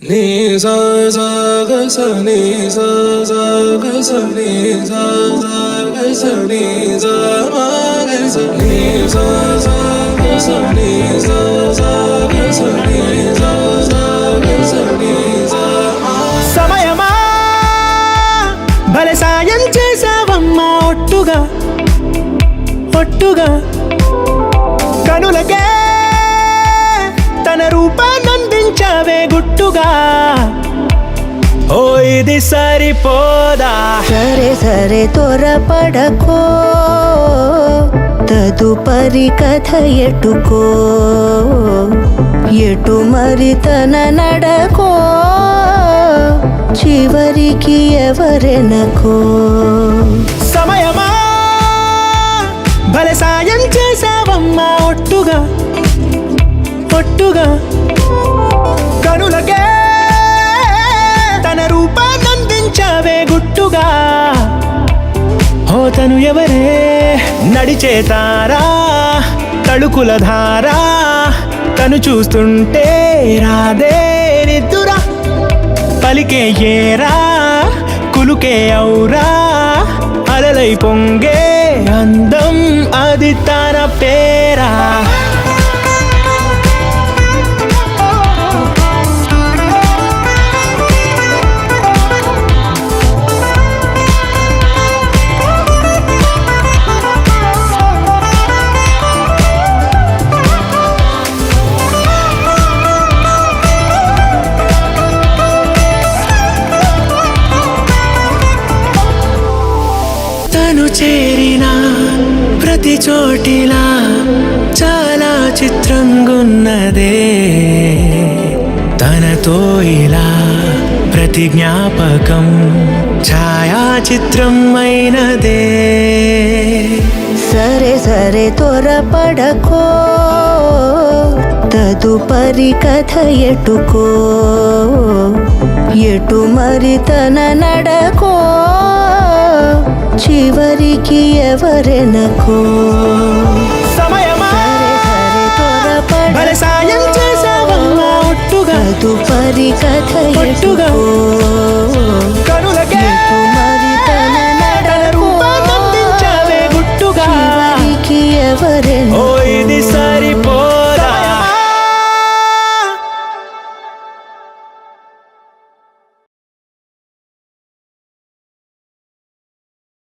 నీ సా సా గ స నీ సా సా గ స నీ సా సా గ స నీ సా మా గ స నీ సా సా గ స నీ సా సా గ స నీ సా సా గ స నీ సా మా. సమయమా భలే సాయం చేసావమ్మా ఒట్టుగా ఒట్టుగా కనులకే తన రూపాన్నందించావే గుట్టుగా. ఓ ఇది సరిపోదా? సరే సరే త్వరపడకో, తదుపరి కథ ఎటుకో, ఎటు మరి తన నడకో, చివరికి ఎవరెనకో. సమయమా భలే సాయం చేసావమ్మా ఒట్టుగా ఒట్టుగా కనులకే తన రూపాన్నందించావే గుట్టుగా. ఓ తను ఎవరే? నడిచే తారా, తళుకుల ధారా, తను చూస్తుంటే రాదే నిద్దురా. పలికే ఏరా, కులుకే ఔరా, అలలై పొంగే అందం అది తన పేరా. తను చేరిన ప్రతి చోటిలా చాలా చిత్రంగున్నదే. తనతో ఇలా ప్రతి జ్ఞాపకం ఛాయాచిత్రం అయినదే. సరే సరే త్వరపడకో, తదుపరి కథ ఎటుకో, ఎటు మరి తన నడకో, చివరికి ఎవరెనకో. సమయమా భలే సాయం చేసావమ్మా ఒట్టుగా తదుపరి కథ ఒట్టుగా ఎటుకో, కనులకే ఎటు మరి తన తన నడకో, రూపాన్నందించావే గుట్టుగా. చివరికి ఎవరెనకో. ఓ